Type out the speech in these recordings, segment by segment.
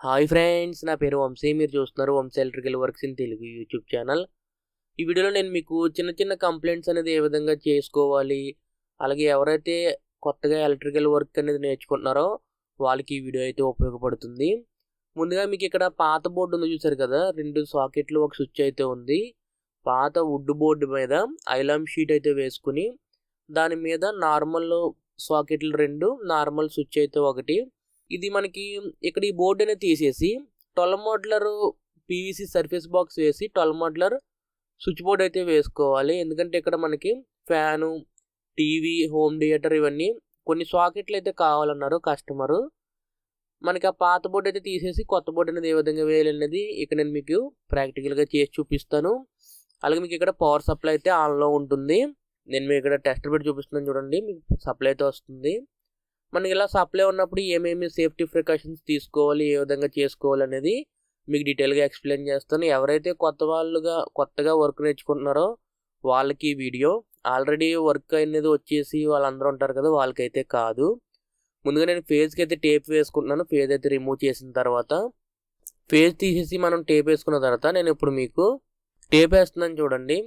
Hi friends, నా పేరు వంశీ. మీరు చూస్తున్నారు Vamshi electrical works in Telugu YouTube channel. ఈ వీడియోలో నేను మీకు చిన్న కంప్లైంట్స్ అనేది ఏ విధంగా చేసుకోవాలి, అలాగే ఎవరైతే కొత్తగా ఎలక్ట్రికల్ వర్క్ అనేది నేర్చుకుంటున్నారో వాళ్ళకి ఈ వీడియో అయితే ఉపయోగపడుతుంది. ముందుగా మీకు ఇక్కడ పాత బోర్డు ఉంది చూసారు కదా, 2 సాకెట్లు ఒక స్విచ్ అయితే ఉంది. పాత వుడ్ బోర్డు మీద ఐలామ్ షీట్ అయితే వేసుకుని దాని మీద నార్మల్ సాకెట్లు 2, నార్మల్ స్విచ్ అయితే 1. ఇది మనకి ఇక్కడ ఈ బోర్డు అనేది తీసేసి 12 మోడ్లర్ పీవీసీ సర్ఫేస్ బాక్స్ వేసి 12 మోడ్లర్ స్విచ్ బోర్డ్ అయితే వేసుకోవాలి. ఎందుకంటే ఇక్కడ మనకి ఫ్యాను, టీవీ, హోమ్ థియేటర్ ఇవన్నీ కొన్ని సాకెట్లు అయితే కావాలన్నారు కస్టమరు. మనకి ఆ పాత బోర్డు అయితే తీసేసి కొత్త బోర్డు అనేది ఏ విధంగా వేయాలనేది ఇక్కడ నేను మీకు ప్రాక్టికల్గా చేసి చూపిస్తాను. అలాగే మీకు ఇక్కడ పవర్ సప్లై అయితే ఆన్లో ఉంటుంది. నేను మీకు ఇక్కడ టెస్టర్ పెట్టి చూపిస్తున్నాను చూడండి, మీకు సప్లై అయితే వస్తుంది. మనకి ఇలా సప్లై ఉన్నప్పుడు ఏమేమి సేఫ్టీ ప్రికాషన్స్ తీసుకోవాలి, ఏ విధంగా చేసుకోవాలి అనేది మీకు డీటెయిల్గా ఎక్స్ప్లెయిన్ చేస్తాను. ఎవరైతే కొత్తగా వర్క్ నేర్చుకుంటున్నారో వాళ్ళకి ఈ వీడియో. ఆల్రెడీ వర్క్ అనేది వచ్చేసి వాళ్ళందరూ ఉంటారు కదా, వాళ్ళకైతే కాదు. ముందుగా నేను ఫేజ్కి అయితే టేప్ వేసుకుంటున్నాను. ఫేజ్ అయితే రిమూవ్ చేసిన తర్వాత ఫేజ్ తీసేసి మనం టేప్ వేసుకున్న తర్వాత నేను ఇప్పుడు మీకు టేప్ వేస్తున్నాను చూడండి.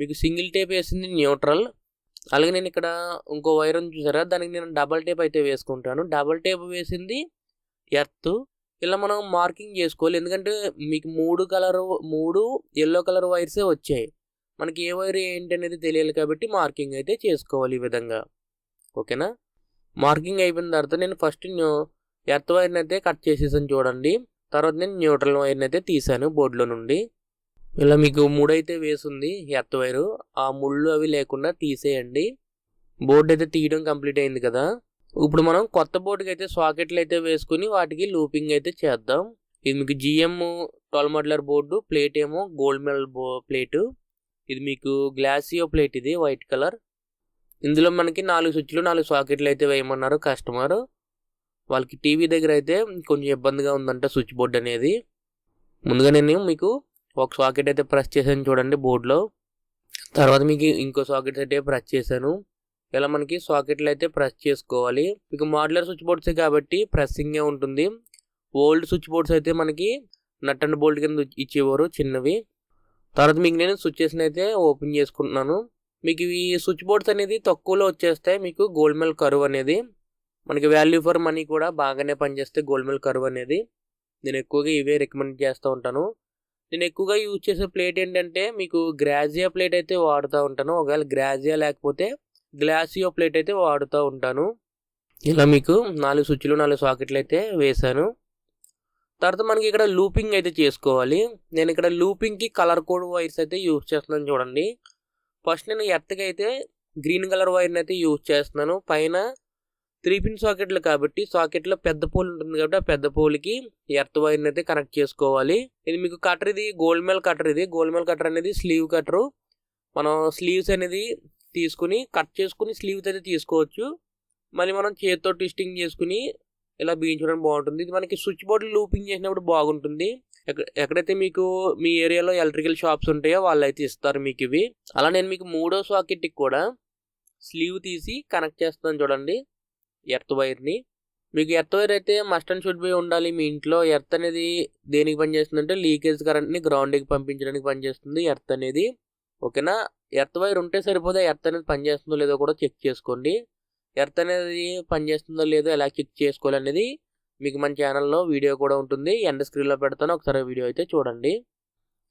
మీకు సింగిల్ టేప్ వేసింది న్యూట్రల్. అలాగే నేను ఇక్కడ ఇంకో వైర్ చూసారా, దానికి నేను డబల్ టేప్ అయితే వేసుకుంటాను. డబల్ టేప్ వేసింది ఎర్త్. ఇలా మనం మార్కింగ్ చేసుకోవాలి, ఎందుకంటే మీకు 3 ఎల్లో కలర్ వైర్సే వచ్చాయి. మనకి ఏ వైర్ ఏంటి అనేది తెలియాలి కాబట్టి మార్కింగ్ అయితే చేసుకోవాలి ఈ విధంగా. ఓకేనా? మార్కింగ్ అయిపోయిన తర్వాత నేను ఫస్ట్ ఎర్త్ వైర్ని అయితే కట్ చేసేసాను చూడండి. తర్వాత నేను న్యూట్రల్ వైర్ని అయితే తీసాను బోర్డులో నుండి. ఇలా మీకు 3 అయితే వేసింది ఎర్త్ వైరు. ఆ ముళ్ళు అవి లేకుండా తీసేయండి. బోర్డు అయితే తీయడం కంప్లీట్ అయింది కదా. ఇప్పుడు మనం కొత్త బోర్డుకి అయితే సాకెట్లు అయితే వేసుకుని వాటికి లూపింగ్ అయితే చేద్దాం. ఇది మీకు జిఎం 12 మోడ్లర్ బోర్డు. ప్లేట్ ఏమో గోల్డ్ మెడల్ ప్లేటు. ఇది మీకు గ్లాసియో ప్లేట్, ఇది వైట్ కలర్. ఇందులో మనకి 4 స్విచ్లు 4 సాకెట్లు అయితే వేయమన్నారు కస్టమర్. వాళ్ళకి టీవీ దగ్గర అయితే కొంచెం ఇబ్బందిగా ఉందంట స్విచ్ బోర్డు అనేది. ముందుగా నేను మీకు ఒక సాకెట్ అయితే ప్రెస్ చేశాను చూడండి బోర్డులో. తర్వాత మీకు ఇంకో సాకెట్ అయితే ప్రెస్ చేశాను. ఇలా మనకి సాకెట్లు అయితే ప్రెస్ చేసుకోవాలి. మీకు మోడ్యులర్ స్విచ్ బోర్డ్సే కాబట్టి ప్రెస్సింగే ఉంటుంది. ఓల్డ్ స్విచ్ బోర్డ్స్ అయితే మనకి నట్ అండ్ బోల్ట్ కింద ఇచ్చేవారు చిన్నవి. తర్వాత మీకు నేను స్విచ్చెస్ని అయితే ఓపెన్ చేసుకుంటున్నాను. మీకు ఈ స్విచ్ బోర్డ్స్ అనేది తక్కువలో వచ్చేస్తాయి. మీకు గోల్డ్ మెడల్ కర్వ్ అనేది మనకి వాల్యూ ఫర్ మనీ కూడా బాగానే పనిచేస్తాయి. గోల్డ్ మెడల్ కర్వ్ అనేది నేను ఎక్కువగా ఇవే రికమెండ్ చేస్తూ ఉంటాను. నేను ఎక్కువగా యూజ్ చేసే ప్లేట్ ఏంటంటే మీకు గ్రాజియా ప్లేట్ అయితే వాడుతూ ఉంటాను. ఒకవేళ గ్రాజియా లేకపోతే గ్లాసియో ప్లేట్ అయితే వాడుతూ ఉంటాను. ఇలా మీకు 4 స్విచ్లు 4 సాకెట్లు అయితే వేసాను. తర్వాత మనకి ఇక్కడ లూపింగ్ అయితే చేసుకోవాలి. నేను ఇక్కడ లూపింగ్కి కలర్ కోడ్ వైర్స్ అయితే యూజ్ చేస్తున్నాను చూడండి. ఫస్ట్ నేను ఎర్త్కి అయితే గ్రీన్ కలర్ వైర్ని అయితే యూజ్ చేస్తున్నాను. పైన 3 పిన్ సాకెట్లు కాబట్టి సాకెట్లో పెద్ద పోల్ ఉంటుంది కాబట్టి ఆ పెద్ద పోల్కి ఎర్త్ వైర్ని అయితే కనెక్ట్ చేసుకోవాలి. ఇది మీకు కటర్, ఇది గోల్డ్ మెడల్ కటర్. ఇది గోల్డ్ మెడల్ కటర్ అనేది స్లీవ్ కటరు. మనం స్లీవ్స్ అనేది తీసుకుని కట్ చేసుకుని స్లీవ్స్ అయితే తీసుకోవచ్చు. మళ్ళీ మనం చేతితో ట్విస్టింగ్ చేసుకుని ఇలా బిగించడం బాగుంటుంది. ఇది మనకి స్విచ్ బోర్డు లూపింగ్ చేసినప్పుడు బాగుంటుంది. ఎక్కడైతే మీకు మీ ఏరియాలో ఎలక్ట్రికల్ షాప్స్ ఉంటాయో వాళ్ళు అయితే ఇస్తారు మీకు ఇవి. అలా నేను మీకు 3వ సాకెట్కి కూడా స్లీవ్ తీసి కనెక్ట్ చేస్తాను చూడండి ఎర్త్ వైర్ని. మీకు ఎర్త్ వైర్ అయితే మస్ట్ అండ్ షుడ్ బై ఉండాలి మీ ఇంట్లో. ఎర్త్ అనేది దేనికి పనిచేస్తుందంటే లీకేజ్ కరెంట్ని గ్రౌండ్కి పంపించడానికి పనిచేస్తుంది ఎర్త్ అనేది. ఓకేనా? ఎర్త్ వైర్ ఉంటే సరిపోతే ఎర్త్ అనేది పనిచేస్తుందో లేదో కూడా చెక్ చేసుకోండి. ఎర్త్ అనేది పనిచేస్తుందో లేదో ఎలా చెక్ చేసుకోవాలనేది మీకు మన ఛానల్లో వీడియో కూడా ఉంటుంది. ఎండ్ స్క్రీన్లో పెడతాను, ఒకసారి వీడియో అయితే చూడండి.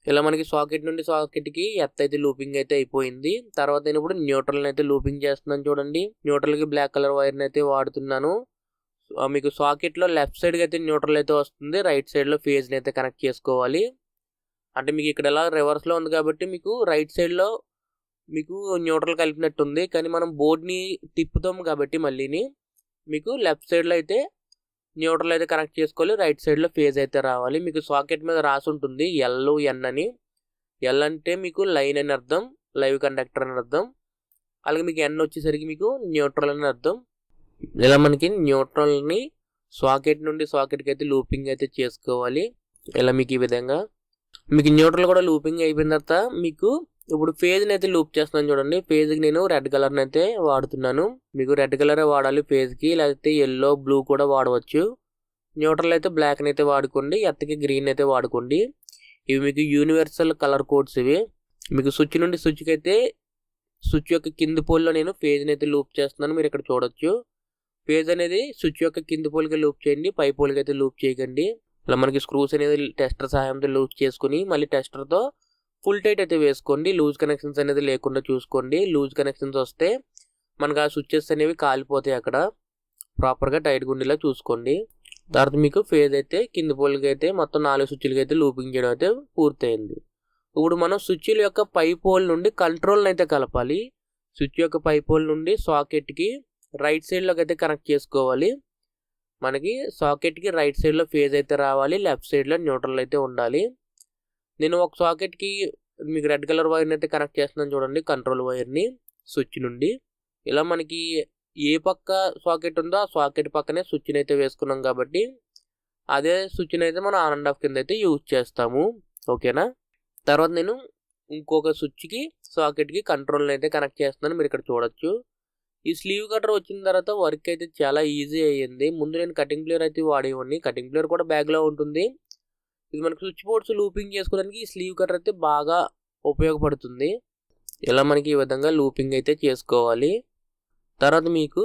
ఇలా మనకి సాకెట్ నుండి సాకెట్కి ఎర్త్ అయితే లూపింగ్ అయితే అయిపోయింది. తర్వాత నేను ఇప్పుడు న్యూట్రల్ని అయితే లూపింగ్ చేస్తున్నాను చూడండి. న్యూట్రల్కి బ్లాక్ కలర్ వైర్ని అయితే వాడుతున్నాను. మీకు సాకెట్లో లెఫ్ట్ సైడ్కి అయితే న్యూట్రల్ అయితే వస్తుంది, రైట్ సైడ్లో ఫేజ్ని అయితే కనెక్ట్ చేసుకోవాలి. అంటే మీకు ఇక్కడ ఎలా రివర్స్లో ఉంది కాబట్టి మీకు రైట్ సైడ్లో మీకు న్యూట్రల్ కలిపినట్టు ఉంది. కానీ మనం బోర్డ్ని తిప్పుతాం కాబట్టి మళ్ళీని మీకు లెఫ్ట్ సైడ్లో అయితే న్యూట్రల్ అయితే కనెక్ట్ చేసుకోవాలి, రైట్ సైడ్లో ఫేజ్ అయితే రావాలి. మీకు సాకెట్ మీద రాసి ఉంటుంది LN అని. L అంటే మీకు లైన్ అని అర్థం, లైవ్ కండక్టర్ అని అర్థం. అలాగే మీకు N వచ్చేసరికి మీకు న్యూట్రల్ అని అర్థం. ఇలా మనకి న్యూట్రల్ని సాకెట్ నుండి సాకెట్కి అయితే లూపింగ్ అయితే చేసుకోవాలి. ఇలా మీకు ఈ విధంగా మీకు న్యూట్రల్ కూడా లూపింగ్ అయిపోయిన తర్వాత మీకు ఇప్పుడు ఫేజ్ని అయితే లూప్ చేస్తున్నాను చూడండి. ఫేజ్కి నేను రెడ్ కలర్ని అయితే వాడుతున్నాను. మీకు రెడ్ కలరే వాడాలి ఫేజ్కి, లేకపోతే ఎల్లో, బ్లూ కూడా వాడవచ్చు. న్యూట్రల్ అయితే బ్లాక్ని అయితే వాడుకోండి, ఎర్త్కి గ్రీన్ అయితే వాడుకోండి. ఇవి మీకు యూనివర్సల్ కలర్ కోడ్స్. ఇవి మీకు స్విచ్ నుండి స్విచ్కి అయితే స్విచ్ యొక్క కింది పోల్లో నేను ఫేజ్ని అయితే లూప్ చేస్తున్నాను. మీరు ఇక్కడ చూడొచ్చు. ఫేజ్ అనేది స్విచ్ యొక్క కింది పోల్కి లూప్ చేయండి, పై పోల్కి అయితే లూప్ చేయకండి. ఇలా మనకి స్క్రూస్ అనేది టెస్టర్ సహాయంతో లూప్ చేసుకుని మళ్ళీ టెస్టర్తో ఫుల్ టైట్ అయితే వేసుకోండి. లూజ్ కనెక్షన్స్ అనేది లేకుండా చూసుకోండి. లూజ్ కనెక్షన్స్ వస్తే మనకు ఆ స్విచ్చెస్ అనేవి కాలిపోతాయి. అక్కడ ప్రాపర్గా టైట్గా ఉండేలా చూసుకోండి. తర్వాత మీకు ఫేజ్ అయితే కింది పోల్కి అయితే మొత్తం 4 స్విచ్లకి అయితే లూపింగ్ చేయడం అయితే పూర్తయింది. ఇప్పుడు మనం స్విచ్ల యొక్క పై పోల్ నుండి కంట్రోల్ని అయితే కలపాలి. స్విచ్ యొక్క పై పోల్ నుండి సాకెట్కి రైట్ సైడ్లోకి అయితే కనెక్ట్ చేసుకోవాలి. మనకి సాకెట్కి రైట్ సైడ్లో ఫేజ్ అయితే రావాలి, లెఫ్ట్ సైడ్లో న్యూట్రల్ అయితే ఉండాలి. నేను ఒక సాకెట్కి మీకు రెడ్ కలర్ వైర్ని అయితే కనెక్ట్ చేస్తున్నాను చూడండి, కంట్రోల్ వైర్ని స్విచ్ నుండి. ఇలా మనకి ఏ పక్క సాకెట్ ఉందో ఆ సాకెట్ పక్కనే స్విచ్ని అయితే వేసుకున్నాం కాబట్టి అదే స్విచ్ని అయితే మనం ఆన్ అండ్ ఆఫ్ కింద అయితే యూజ్ చేస్తాము. ఓకేనా. తర్వాత నేను ఇంకొక స్విచ్కి సాకెట్కి కంట్రోల్ని అయితే కనెక్ట్ చేస్తున్నాను. మీరు ఇక్కడ చూడొచ్చు. ఈ స్లీవ్ కటర్ వచ్చిన తర్వాత వర్క్ అయితే చాలా ఈజీ అయ్యింది. ముందు నేను కటింగ్ ప్లేయర్ అయితే వాడేవాడిని. కటింగ్ ప్లేయర్ కూడా బ్యాగ్లో ఉంటుంది. ఇది మనకు స్విచ్ బోర్డ్స్ లూపింగ్ చేసుకోవడానికి ఈ స్లీవ్ కటర్ అయితే బాగా ఉపయోగపడుతుంది. ఇలా మనకి ఈ విధంగా లూపింగ్ అయితే చేసుకోవాలి. తర్వాత మీకు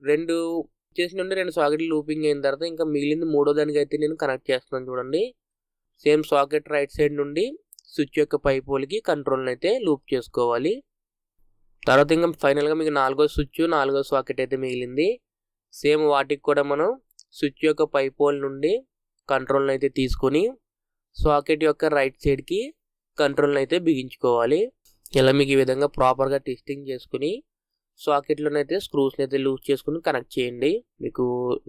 2 సాకెట్లు లూపింగ్ అయిన తర్వాత ఇంకా మిగిలింది మూడో దానికి అయితే నేను కనెక్ట్ చేస్తున్నాను చూడండి. సేమ్ సాకెట్ రైట్ సైడ్ నుండి స్విచ్ యొక్క పై పోల్కి కంట్రోల్ని అయితే లూప్ చేసుకోవాలి. తర్వాత ఇంకా ఫైనల్గా మీకు 4వ స్విచ్ 4వ సాకెట్ అయితే మిగిలింది. సేమ్ వాటికి కూడా మనం స్విచ్ యొక్క పై పోల్ నుండి కంట్రోల్ని అయితే తీసుకొని సాకెట్ యొక్క రైట్ సైడ్కి కంట్రోల్ని అయితే బిగించుకోవాలి. ఇలా మీకు ఈ విధంగా ప్రాపర్గా టెస్టింగ్ చేసుకుని సాకెట్లోనైతే స్క్రూస్ని అయితే లూజ్ చేసుకుని కనెక్ట్ చేయండి. మీకు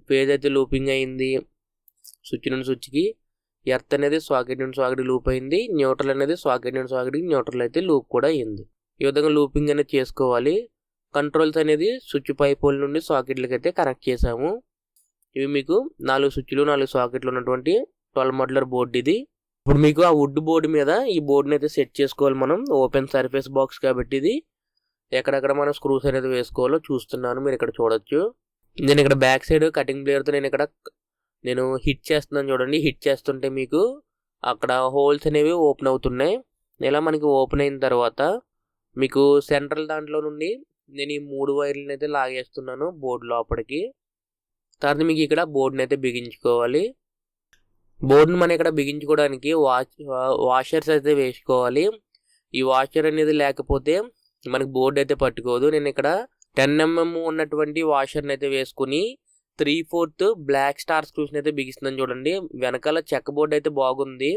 ఫేజ్ అయితే లూపింగ్ అయింది. స్విచ్ నుండి స్విచ్కి ఎర్త్ అనేది సాకెట్ నుండి సాకెట్ లూప్ అయింది. న్యూట్రల్ అనేది సాకెట్ నుండి సాకెట్కి న్యూట్రల్ అయితే లూప్ కూడా అయింది. ఈ విధంగా లూపింగ్ అనేది చేసుకోవాలి. కంట్రోల్స్ అనేది స్విచ్ పై పోల్ నుండి సాకెట్లకి అయితే కనెక్ట్ చేసాము. ఇవి మీకు 4 స్విచ్లు 4 సాకెట్లు ఉన్నటువంటి 12 మోడ్యులర్ బోర్డు ఇది. ఇప్పుడు మీకు ఆ వుడ్ బోర్డు మీద ఈ బోర్డుని అయితే సెట్ చేసుకోవాలి మనం. ఓపెన్ సర్ఫేస్ బాక్స్ కాబట్టి ఇది ఎక్కడెక్కడ మనం స్క్రూస్ అనేది వేసుకోవాలో చూస్తున్నాను. మీరు ఇక్కడ చూడొచ్చు. నేను ఇక్కడ బ్యాక్ సైడ్ కటింగ్ ప్లేయర్తో నేను హిట్ చేస్తున్నాను చూడండి. హిట్ చేస్తుంటే మీకు అక్కడ హోల్స్ అనేవి ఓపెన్ అవుతున్నాయి. ఇలా మనకి ఓపెన్ అయిన తర్వాత మీకు సెంట్రల్ దాంట్లో నుండి నేను ఈ 3 వైర్లను అయితే లాగేస్తున్నాను బోర్డు లోపలికి. తర్వాత మీకు ఇక్కడ బోర్డుని అయితే బిగించుకోవాలి. బోర్డుని మనం ఇక్కడ బిగించుకోవడానికి వాషర్స్ అయితే వేసుకోవాలి. ఈ వాషర్ అనేది లేకపోతే మనకి బోర్డు అయితే పట్టుకోదు. నేను ఇక్కడ 10 mm ఉన్నటువంటి వాషర్ని అయితే వేసుకుని 3/4 బ్లాక్ స్టార్ స్క్రూస్ని అయితే బిగిస్తున్నాను చూడండి. వెనకాల చెక్క బోర్డు అయితే బాగుంది.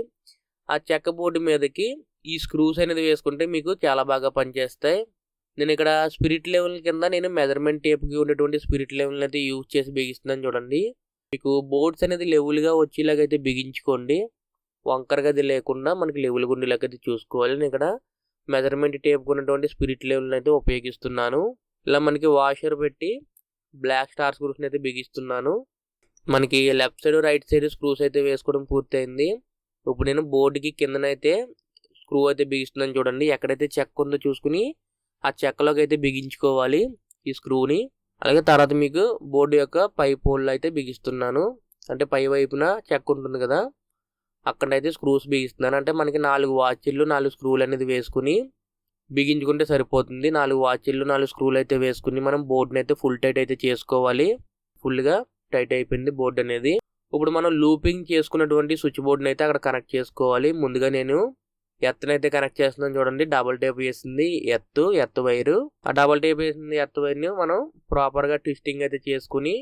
ఆ చెక్క బోర్డు మీదకి ఈ స్క్రూస్ అనేది వేసుకుంటే మీకు చాలా బాగా పనిచేస్తాయి. నేను ఇక్కడ స్పిరిట్ లెవెల్ కింద నేను మెజర్మెంట్ టేప్కి ఉన్నటువంటి స్పిరిట్ లెవెల్ని అయితే యూజ్ చేసి బిగిస్తున్నాను చూడండి. మీకు బోర్డ్స్ అనేది లెవెల్గా వచ్చేలాగైతే బిగించుకోండి. వంకరగా అది లేకుండా మనకి లెవెల్ ఉండేలాగైతే చూసుకోవాలి. నేను ఇక్కడ మెజర్మెంట్ టేప్కి ఉన్నటువంటి స్పిరిట్ లెవెల్ని అయితే ఉపయోగిస్తున్నాను. ఇలా మనకి వాషర్ పెట్టి బ్లాక్ స్టార్ స్క్రూస్ని అయితే బిగిస్తున్నాను. మనకి left side right side screws అయితే వేసుకోవడం పూర్తయింది. ఇప్పుడు నేను బోర్డుకి కిందనైతే స్క్రూ అయితే బిగిస్తున్నాను చూడండి. ఎక్కడైతే చెక్క ఉందో చూసుకుని ఆ చెక్కలోకి అయితే బిగించుకోవాలి ఈ స్క్రూని. అలాగే తర్వాత మీకు బోర్డు యొక్క పై పోల్ అయితే బిగిస్తున్నాను. అంటే పై వైపున చెక్క ఉంటుంది కదా, అక్కడైతే స్క్రూస్ బిగిస్తున్నాను. అంటే మనకి 4 వాచీలు 4 స్క్రూలు అనేది వేసుకుని బిగించుకుంటే సరిపోతుంది. 4 వాచీలు 4 స్క్రూలు అయితే వేసుకుని మనం బోర్డుని అయితే ఫుల్ టైట్ అయితే చేసుకోవాలి. ఫుల్గా టైట్ అయిపోయింది బోర్డు అనేది. ఇప్పుడు మనం లూపింగ్ చేసుకున్నటువంటి స్విచ్ బోర్డుని అయితే అక్కడ కనెక్ట్ చేసుకోవాలి. ముందుగా నేను ఎర్త్ని అయితే కనెక్ట్ చేస్తున్నాను చూడండి. డబల్ టేప్ వేసింది ఎర్త్ వైరు. ఆ డబల్ టేప్ వేసింది ఎర్త్ వైర్ని మనం ప్రాపర్గా ట్విస్టింగ్ అయితే చేసుకుని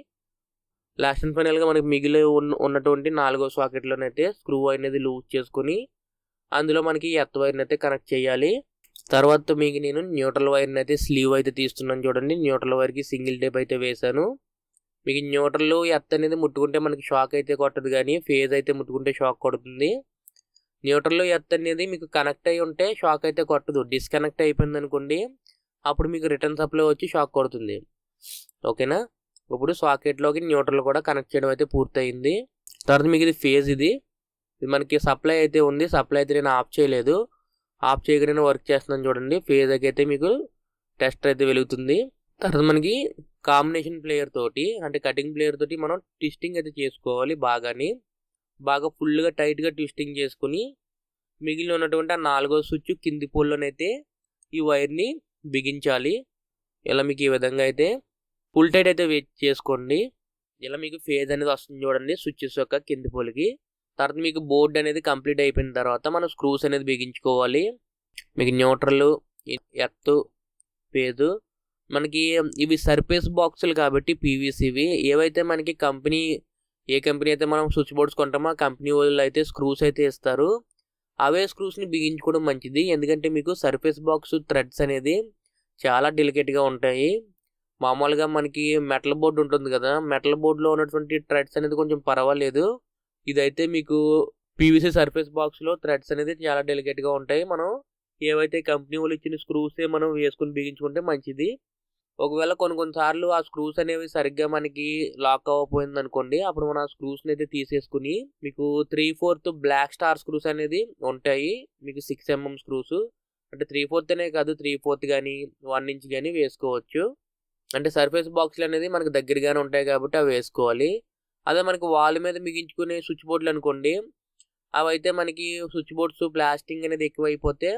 లాస్ట్ అండ్ ఫైనల్గా మనకి మిగిలి ఉన్నటువంటి 4వ సాకెట్లోనైతే స్క్రూ అనేది లూజ్ చేసుకుని అందులో మనకి ఎర్త్ వైర్ని అయితే కనెక్ట్ చేయాలి. తర్వాత మీకు నేను న్యూట్రల్ వైర్ని అయితే స్లీవ్ అయితే తీస్తున్నాను చూడండి. న్యూట్రల్ వైర్కి సింగిల్ టేప్ అయితే వేసాను. మీకు న్యూట్రల్ ఎర్త్ అనేది ముట్టుకుంటే మనకి షాక్ అయితే కొట్టదు, కానీ ఫేజ్ అయితే ముట్టుకుంటే షాక్ కొడుతుంది. న్యూట్రల్ ఎర్త్ అనేది మీకు కనెక్ట్ అయి ఉంటే షాక్ అయితే కొట్టదు. డిస్కనెక్ట్ అయిపోయింది అనుకోండి, అప్పుడు మీకు రిటర్న్ సప్లై వచ్చి షాక్ కొడుతుంది. ఓకేనా. ఇప్పుడు సాకెట్లోకి న్యూట్రల్ కూడా కనెక్ట్ చేయడం అయితే పూర్తయింది. తర్వాత మీకు ఇది ఫేజ్, ఇది మనకి సప్లై అయితే ఉంది. సప్లై అయితే నేను ఆఫ్ చేయలేదు. ఆఫ్ చేయగానే వర్క్ చేస్తున్నాను చూడండి. ఫేజ్ అయితే మీకు టెస్ట్ అయితే వెలుగుతుంది. తర్వాత మనకి కాంబినేషన్ ప్లేయర్ తోటి అంటే కటింగ్ ప్లేయర్ తోటి మనం ట్విస్టింగ్ అయితే చేసుకోవాలి. బాగా ఫుల్గా టైట్గా ట్విస్టింగ్ చేసుకుని మిగిలిన ఉన్నటువంటి ఆ 4వ స్విచ్ కింది పోల్లోనైతే ఈ వైర్ని బిగించాలి. ఇలా మీకు ఈ విధంగా అయితే ఫుల్ టైట్ అయితే చేసుకోండి. ఇలా మీకు ఫేజ్ అనేది వస్తుంది చూడండి స్విచ్చెస్ యొక్క కింది పోల్కి. తర్వాత మీకు బోర్డ్ అనేది కంప్లీట్ అయిపోయిన తర్వాత మనం స్క్రూస్ అనేది బిగించుకోవాలి. మీకు న్యూట్రల్, ఎర్త్, ఫేజ్, మనకి ఇవి సర్ఫేస్ బాక్సులు కాబట్టి పీవీసీవి. ఏవైతే మనకి ఏ కంపెనీ అయితే మనం స్విచ్ బోర్డ్స్ కొంటామో ఆ కంపెనీ వాళ్ళు అయితే స్క్రూస్ అయితే ఇస్తారు. అవే స్క్రూస్ని బిగించుకోవడం మంచిది. ఎందుకంటే మీకు సర్ఫేస్ బాక్స్ థ్రెడ్స్ అనేది చాలా డెలికేట్గా ఉంటాయి. మామూలుగా మనకి మెటల్ బోర్డు ఉంటుంది కదా, మెటల్ బోర్డులో ఉన్నటువంటి థ్రెడ్స్ అనేది కొంచెం పర్వాలేదు. ఇదైతే మీకు పీవీసీ సర్ఫేస్ బాక్స్లో థ్రెడ్స్ అనేది చాలా డెలికేట్గా ఉంటాయి. మనం ఏవైతే కంపెనీ వాళ్ళు ఇచ్చిన స్క్రూసే మనం వేసుకుని బిగించుకుంటే మంచిది. ఒకవేళ కొన్నిసార్లు ఆ స్క్రూస్ అనేవి సరిగ్గా మనకి లాక్ అవ్వకపోయింది అనుకోండి, అప్పుడు మనం ఆ స్క్రూస్ని అయితే తీసేసుకుని మీకు 3/4 బ్లాక్ స్టార్ స్క్రూస్ అనేది ఉంటాయి. మీకు 6mm స్క్రూస్ అంటే 3/4 అనే కాదు 3/4 కానీ 1 ఇంచ్ కానీ వేసుకోవచ్చు. అంటే సర్ఫేస్ బాక్స్లు అనేది మనకు దగ్గరగానే ఉంటాయి కాబట్టి అవి వేసుకోవాలి. అదే మనకి వాల్ మీద బిగించుకునే స్విచ్ బోర్డులు అనుకోండి, అవైతే మనకి స్విచ్ బోర్డ్స్ ప్లాస్టింగ్ అనేది ఎక్కువైపోతే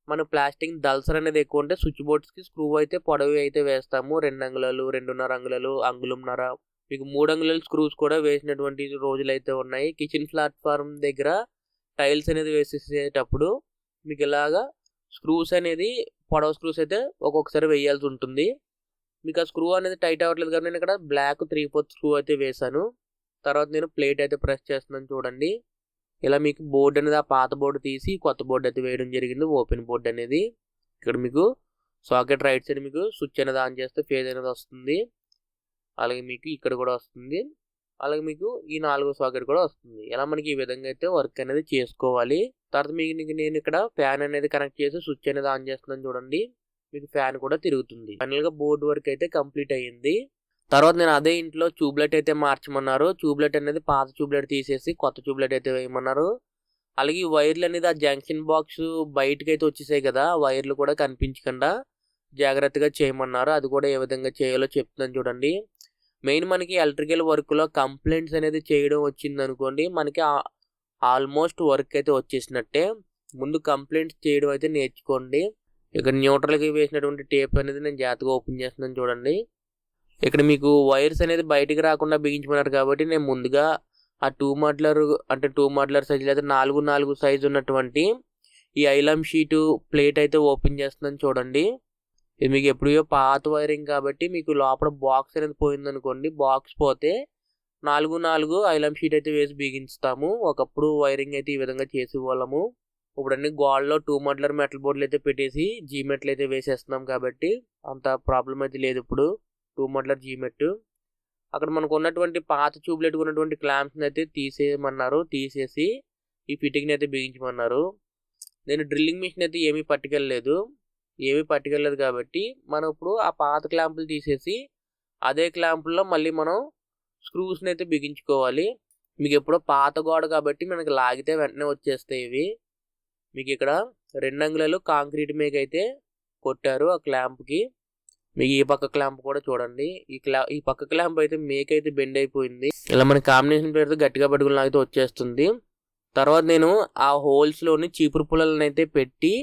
మన ప్లాస్టింగ్ దల్సర్ అనేది ఎక్కువ ఉంటే స్విచ్ బోర్డ్స్కి స్క్రూ అయితే పొడవి అయితే వేస్తాము. 2 అంగుళాలు, 2.5 అంగుళాలు, అంగుళంన్నర, మీకు 3 అంగుళాల స్క్రూస్ కూడా వేసినటువంటి రోజులు అయితే ఉన్నాయి. కిచెన్ ప్లాట్ఫామ్ దగ్గర టైల్స్ అనేది వేసేసేటప్పుడు మీకు ఇలాగా స్క్రూస్ అనేది పొడవ స్క్రూస్ అయితే ఒక్కొక్కసారి వేయాల్సి ఉంటుంది. మీకు ఆ స్క్రూ అనేది టైట్ అవ్వట్లేదు కాబట్టి నేను ఇక్కడ బ్లాక్ 3/4 స్క్రూ అయితే వేసాను. తర్వాత నేను ప్లేట్ అయితే ప్రెస్ చేస్తున్నాను చూడండి. ఇలా మీకు బోర్డు అనేది ఆ పాత బోర్డు తీసి కొత్త బోర్డు అయితే వేయడం జరిగింది. ఓపెన్ బోర్డు అనేది ఇక్కడ మీకు సాకెట్ రైట్ సైడ్ మీకు స్విచ్ అనేది ఆన్ చేస్తే ఫేజ్ అనేది వస్తుంది. అలాగే మీకు ఇక్కడ కూడా వస్తుంది. అలాగే మీకు ఈ 4వ సాకెట్ కూడా వస్తుంది. ఇలా మనకి ఈ విధంగా అయితే వర్క్ అనేది చేసుకోవాలి. తర్వాత మీకు నేను ఇక్కడ ఫ్యాన్ అనేది కనెక్ట్ చేసి స్విచ్ అనేది ఆన్ చేస్తున్నాను చూడండి. మీకు ఫ్యాన్ కూడా తిరుగుతుంది. ఫైనల్గా బోర్డు వర్క్ అయితే కంప్లీట్ అయ్యింది. తర్వాత నేను అదే ఇంట్లో ట్యూబ్లైట్ అయితే మార్చమన్నారు. ట్యూబ్లైట్ అనేది పాత ట్యూబ్లైట్ తీసేసి కొత్త ట్యూబ్లైట్ అయితే వేయమన్నారు. అలాగే ఈ వైర్లు అనేది ఆ జంక్షన్ బాక్స్ బయటకు అయితే వచ్చేసాయి కదా, వైర్లు కూడా కనిపించకుండా జాగ్రత్తగా చేయమన్నారు. అది కూడా ఏ విధంగా చేయాలో చెప్తున్నాను చూడండి. మెయిన్ మనకి ఎలక్ట్రికల్ వర్క్లో కంప్లైంట్స్ అనేది చేయడం వచ్చింది అనుకోండి, మనకి ఆల్మోస్ట్ వర్క్ అయితే వచ్చేసినట్టే. ముందు కంప్లైంట్స్ చేయడం అయితే నేర్చుకోండి. ఇక్కడ న్యూట్రల్కి వేసినటువంటి టేప్ అనేది నేను జాగ్రత్తగా ఓపెన్ చేస్తున్నాను చూడండి. ఇక్కడ మీకు వైర్స్ అనేది బయటికి రాకుండా బిగించమన్నారు కాబట్టి నేను ముందుగా ఆ 2 మడ్లర్ సైజు లేదా 4x4 సైజు ఉన్నటువంటి ఈ ఐలామ్ షీటు ప్లేట్ అయితే ఓపెన్ చేస్తున్నాను చూడండి. ఇది మీకు ఎప్పుడో పాత వైరింగ్ కాబట్టి మీకు లోపల బాక్స్ అనేది పోయిందనుకోండి, బాక్స్ పోతే 4x4 ఐలామ్ షీట్ అయితే వేసి బిగించుతాము. ఒకప్పుడు వైరింగ్ అయితే ఈ విధంగా చేసి వాళ్ళము. ఇప్పుడు అన్ని గోడలో 2 మడ్లర్ మెటల్ బోర్డులు అయితే పెట్టేసి జీమెట్లు అయితే వేసేస్తున్నాం కాబట్టి అంత ప్రాబ్లం అయితే లేదు. ఇప్పుడు 2 మడ్లర్ జీమెట్ అక్కడ మనకు ఉన్నటువంటి పాత ట్యూబ్లైట్ ఉన్నటువంటి క్లాంప్స్ని అయితే తీసేయమన్నారు. తీసేసి ఈ ఫిట్టింగ్ని అయితే బిగించమన్నారు. నేను డ్రిల్లింగ్ మిషన్ అయితే ఏమీ పట్టుకెళ్ళలేదు కాబట్టి మనం ఇప్పుడు ఆ పాత క్లాంపులు తీసేసి అదే క్లాంపుల్లో మళ్ళీ మనం స్క్రూస్ని అయితే బిగించుకోవాలి. మీకు ఎప్పుడో పాత గోడ కాబట్టి మనకి లాగితే వెంటనే వచ్చేస్తాయి ఇవి. మీకు ఇక్కడ 2 అంగుళాలు కాంక్రీట్ మేక్ అయితే కొట్టారు ఆ క్లాంప్కి. మీకు ఈ పక్క క్లాంప్ కూడా చూడండి. ఈ పక్క క్లాంప్ అయితే మేక్ అయితే బెండ్ అయిపోయింది. ఇలా మన కాంబినేషన్ పేరుతో గట్టిగా పట్టుకుని లాగితే వచ్చేస్తుంది. తర్వాత నేను ఆ హోల్స్లోని చీపురు పుల్లలను అయితే పెట్టి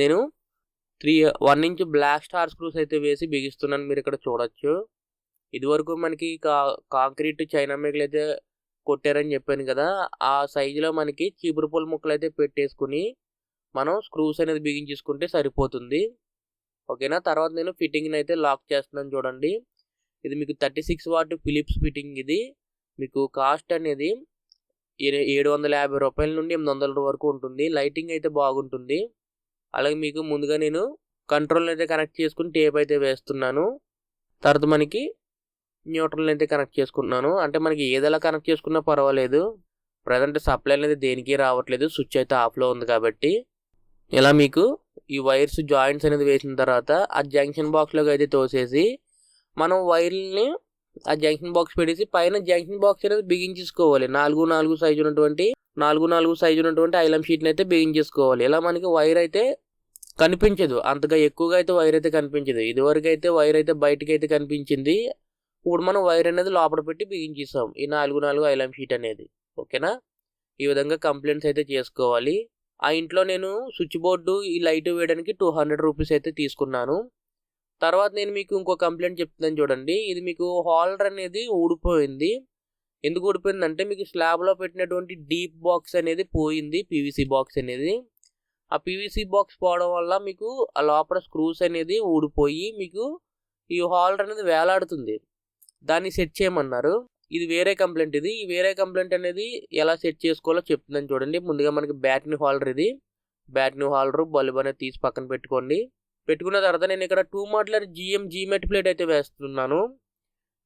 నేను 1 ఇంచ్ బ్లాక్ స్టార్ స్క్రూస్ అయితే వేసి బిగిస్తున్నాను. మీరు ఇక్కడ చూడొచ్చు. ఇదివరకు మనకి కాంక్రీట్ చైనా మేకలు అయితే కొట్టారని చెప్పాను కదా, ఆ సైజులో మనకి చీపురు పుల్ల ముక్కలు అయితే పెట్టేసుకుని మనం స్క్రూస్ అనేది బిగించేసుకుంటే సరిపోతుంది. ఓకేనా. తర్వాత నేను ఫిట్టింగ్ని అయితే లాక్ చేస్తున్నాను చూడండి. ఇది మీకు 36 వాట్ ఫిలిప్స్ ఫిట్టింగ్. ఇది మీకు కాస్ట్ అనేది 750 రూపాయల నుండి 800 వరకు ఉంటుంది. లైటింగ్ అయితే బాగుంటుంది. అలాగే మీకు ముందుగా నేను కంట్రోల్ అయితే కనెక్ట్ చేసుకుని టేప్ అయితే వేస్తున్నాను. తర్వాత మనకి న్యూట్రల్ అయితే కనెక్ట్ చేసుకుంటున్నాను. అంటే మనకి ఏదైనా కనెక్ట్ చేసుకున్నా పర్వాలేదు. ప్రజెంట్ సప్లై అనేది దేనికి రావట్లేదు, స్విచ్ అయితే ఆఫ్లో ఉంది కాబట్టి. ఇలా మీకు ఈ వైర్స్ జాయింట్స్ అనేది వేసిన తర్వాత ఆ జంక్షన్ బాక్స్లోకి అయితే తోసేసి మనం వైర్ని ఆ జంక్షన్ బాక్స్ పెట్టేసి పైన జంక్షన్ బాక్స్ అనేది బిగించేసుకోవాలి. 4x4 సైజు ఉన్నటువంటి ఐలామ్ షీట్ని అయితే బిగించేసుకోవాలి. ఇలా మనకి వైర్ అయితే కనిపించదు, అంతగా ఎక్కువగా అయితే వైర్ అయితే కనిపించదు. ఇదివరకు అయితే వైర్ అయితే బయటకి అయితే కనిపించింది, ఇప్పుడు మనం వైర్ అనేది లోపల పెట్టి బిగించేసాం ఈ 4x4 ఐలామ్ షీట్ అనేది. ఓకేనా, ఈ విధంగా కంప్లైంట్స్ అయితే చేసుకోవాలి. ఆ ఇంట్లో నేను స్విచ్ బోర్డు ఈ లైట్ వేయడానికి 200 రూపీస్ అయితే తీసుకున్నాను. తర్వాత నేను మీకు ఇంకో కంప్లైంట్ చెప్తున్నాను చూడండి. ఇది మీకు హోల్డర్ అనేది ఊడిపోయింది. ఎందుకు ఊడిపోయిందంటే మీకు స్లాబ్లో పెట్టినటువంటి డీప్ బాక్స్ అనేది పోయింది, పీవీసీ బాక్స్ అనేది. ఆ పీవీసీ బాక్స్ పోవడం వల్ల మీకు ఆ లోపల స్క్రూస్ అనేది ఊడిపోయి మీకు ఈ హోల్డర్ అనేది వేలాడుతుంది. దాన్ని సెట్ చేయమన్నారు. ఇది వేరే కంప్లైంట్. ఈ వేరే కంప్లైంట్ అనేది ఎలా సెట్ చేసుకోవాలో చెప్తున్నాను చూడండి. ముందుగా మనకి బ్యాటరీ హోల్డర్, ఇది బ్యాటరీ హోల్డర్ బల్బ్ అనేది తీసి పక్కన పెట్టుకోండి. పెట్టుకున్న తర్వాత నేను ఇక్కడ 2 మాడ్యులర్ జీమెట్ ప్లేట్ అయితే వేస్తున్నాను.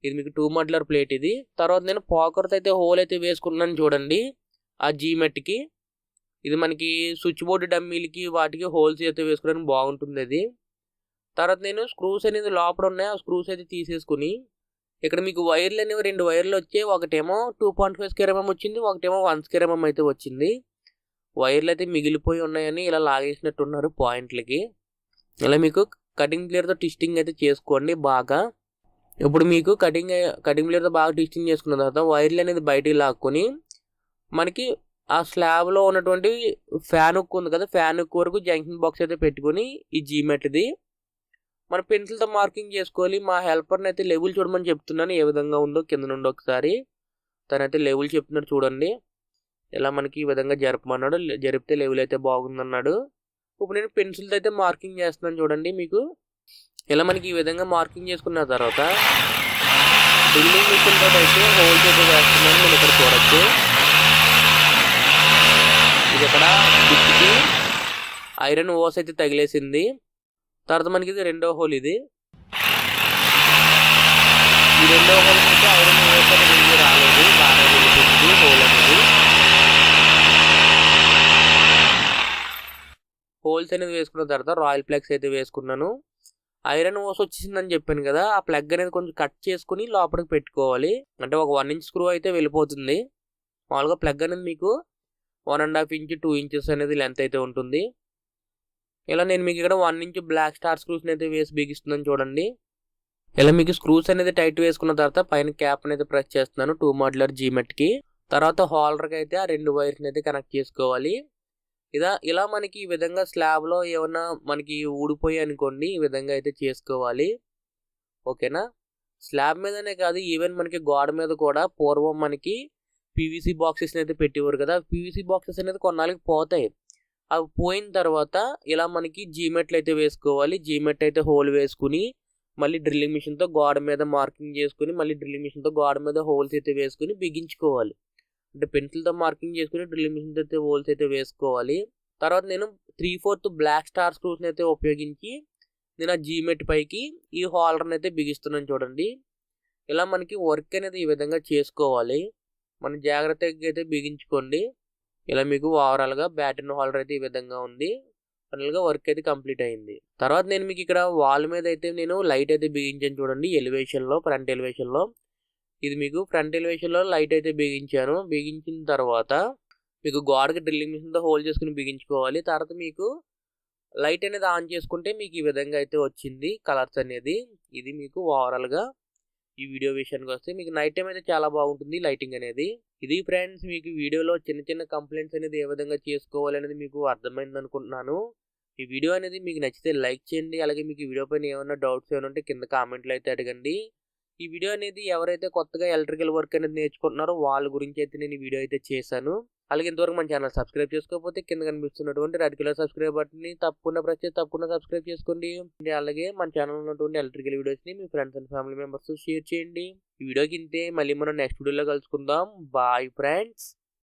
ఇది మీకు 2 మాడ్యులర్ ప్లేట్ ఇది. తర్వాత నేను పాకర్తో అయితే హోల్ అయితే వేసుకున్నాను చూడండి ఆ జీమెట్కి. ఇది మనకి స్విచ్ బోర్డు డమ్మీలకి వాటికి హోల్స్ అయితే వేసుకోవడానికి బాగుంటుంది అది. తర్వాత నేను స్క్రూస్ అనేది లోపల ఉన్నాయి, ఆ స్క్రూస్ అయితే తీసేసుకుని ఇక్కడ మీకు వైర్లు అనేవి 2 వైర్లు వచ్చాయి. ఒకటేమో 2.5 స్క్వేర్ ఎంఎం వచ్చింది, ఒకటేమో 1 స్క్వేర్ ఎంఎం అయితే వచ్చింది. వైర్లు అయితే మిగిలిపోయి ఉన్నాయని ఇలా లాగేసినట్టున్నారు పాయింట్లకి. ఇలా మీకు కటింగ్ ప్లేయర్తో ట్విస్టింగ్ అయితే చేసుకోండి బాగా. ఇప్పుడు మీకు కటింగ్ ప్లేయర్తో బాగా ట్విస్టింగ్ చేసుకున్న తర్వాత వైర్లు అనేది బయటికి లాక్కొని మనకి ఆ స్లాబ్లో ఉన్నటువంటి ఫ్యాన్ హుక్ ఉంది కదా, ఫ్యాన్ హుక్ వరకు జంక్షన్ బాక్స్ అయితే పెట్టుకొని ఈ జీమెట్ది మన పెన్సిల్తో మార్కింగ్ చేసుకోవాలి. మా హెల్పర్ని అయితే లెవెల్ చూడమని చెప్తున్నాను, ఏ విధంగా ఉందో కింద నుండి ఒకసారి. తనైతే లెవెల్ చెప్తున్నాడు చూడండి. ఇలా మనకి ఈ విధంగా జరపమన్నాడు, జరిపితే లెవెల్ అయితే బాగుందన్నాడు. ఇప్పుడు నేను పెన్సిల్తో అయితే మార్కింగ్ చేస్తున్నాను చూడండి. మీకు ఇలా మనకి ఈ విధంగా మార్కింగ్ చేసుకున్న తర్వాత డ్రిల్లింగ్ మిషన్తో అయితే హోల్స్ అయితే వేస్తున్నాను. నేను ఇక్కడ చూడొచ్చు, ఇది ఇక్కడ బిట్కి ఐరన్ ఓస్ అయితే తగిలేసింది. తర్వాత మనకి ఇది రెండో హోల్. ఇది ఈ రెండో హోల్ అయితే ఐరన్ ఓస్ అనేది రాలేదు, బాగా వెళ్ళిపోయింది హోల్ అనేది. హోల్స్ అనేది వేసుకున్న తర్వాత రాయల్ ప్లగ్స్ అయితే వేసుకున్నాను. ఐరన్ ఓస్ వచ్చేసిందని చెప్పాను కదా, ఆ ప్లగ్ అనేది కొంచెం కట్ చేసుకుని లోపలికి పెట్టుకోవాలి. అంటే ఒక 1 ఇంచ్ స్క్రూ అయితే వెళ్ళిపోతుంది. మామూలుగా ప్లగ్ అనేది మీకు 1.5 ఇంచ్ 2 ఇంచెస్ అనేది లెంత్ అయితే ఉంటుంది. ఇలా నేను మీకు ఇక్కడ 1 ఇంచ్ బ్లాక్ స్టార్ స్క్రూస్ని అయితే వేసి బిగిస్తున్నాను చూడండి. ఇలా మీకు స్క్రూస్ అనేది టైట్ వేసుకున్న తర్వాత పైన క్యాప్ అనేది ప్రెస్ చేస్తున్నాను 2 మాడ్యులర్ జీమెట్కి. తర్వాత హోల్డర్కి అయితే ఆ 2 వైర్స్ని అయితే కనెక్ట్ చేసుకోవాలి. ఇలా మనకి ఈ విధంగా స్లాబ్లో ఏమన్నా మనకి ఊడిపోయి అనుకోండి, ఈ విధంగా అయితే చేసుకోవాలి. ఓకేనా, స్లాబ్ మీదనే కాదు, ఈవెన్ మనకి గోడ మీద కూడా పూర్వం మనకి పీవీసీ బాక్సెస్ని అయితే పెట్టేవారు కదా. పీవీసీ బాక్సెస్ అనేది కొన్నాళ్ళకి పోతాయి. అవి పోయిన తర్వాత ఇలా మనకి జీమెట్లు అయితే వేసుకోవాలి. జీమెట్ అయితే హోల్ వేసుకుని మళ్ళీ డ్రిల్లింగ్ మిషన్తో గోడ మీద మార్కింగ్ చేసుకుని మళ్ళీ డ్రిల్లింగ్ మిషన్తో గోడ మీద హోల్స్ అయితే వేసుకుని బిగించుకోవాలి. అంటే పెన్సిల్తో మార్కింగ్ చేసుకుని డ్రిల్లింగ్ మిషన్తో అయితే హోల్స్ అయితే వేసుకోవాలి. తర్వాత నేను 3/4 బ్లాక్ స్టార్ స్క్రూస్ని అయితే ఉపయోగించి నేను ఆ జీమెట్ పైకి ఈ హోల్డర్ని అయితే బిగిస్తున్నాను చూడండి. ఇలా మనకి వర్క్ అనేది ఈ విధంగా చేసుకోవాలి. మనం జాగ్రత్తగా అయితే బిగించుకోండి. ఇలా మీకు ఓవరాల్గా బ్యాటరీ హోల్డర్ అయితే ఈ విధంగా ఉంది. ఫైనల్గా వర్క్ అయితే కంప్లీట్ అయింది. తర్వాత నేను మీకు ఇక్కడ వాల్ మీద అయితే నేను లైట్ అయితే బిగించాను చూడండి, ఎలివేషన్లో, ఫ్రంట్ ఎలివేషన్లో. ఇది మీకు ఫ్రంట్ ఎలివేషన్లో లైట్ అయితే బిగించాను. బిగించిన తర్వాత మీకు గోడకి డ్రిల్లింగ్ మిషన్తో హోల్డ్ చేసుకుని బిగించుకోవాలి. తర్వాత మీకు లైట్ అనేది ఆన్ చేసుకుంటే మీకు ఈ విధంగా అయితే వచ్చింది కలర్స్ అనేది. ఇది మీకు ఓవరాల్గా ఈ వీడియో విషయానికి వస్తే మీకు నైట్ టైం అయితే చాలా బాగుంటుంది లైటింగ్ అనేది. ఇది ఫ్రెండ్స్, మీకు వీడియోలో చిన్న చిన్న కంప్లైంట్స్ అనేది ఏ విధంగా చేసుకోవాలి అనేది మీకు అర్థమైంది అనుకుంటున్నాను. ఈ వీడియో అనేది మీకు నచ్చితే లైక్ చేయండి. అలాగే మీకు ఈ వీడియో పైన ఏమైనా డౌట్స్ ఏమైనా ఉంటే కింద కామెంట్లో అయితే అడగండి. ఈ వీడియో అనేది ఎవరైతే కొత్తగా ఎలక్ట్రికల్ వర్క్ అనేది నేర్చుకుంటున్నారో వాళ్ళ గురించి అయితే నేను ఈ వీడియో అయితే చేశాను. అలాగే ఇంతవరకు మన ఛానల్ సబ్స్క్రైబ్ చేసుకోకపోతే కింద కనిపిస్తున్నటువంటి రెడ్ కలర్ సబ్స్క్రైబ్ బటన్ని తప్పకుండా ప్రెస్ చేసి తప్పకుండా సబ్స్క్రైబ్ చేసుకోండి. అలాగే మన ఛానల్ ఉన్నటువంటి ఎలక్ట్రికల్ వీడియోస్ని మీ friends and family members share చేయండి. ఈ వీడియోకి ఇంతే, మళ్ళీ మనం నెక్స్ట్ వీడియోలో కలుసుకుందాం. Bye friends.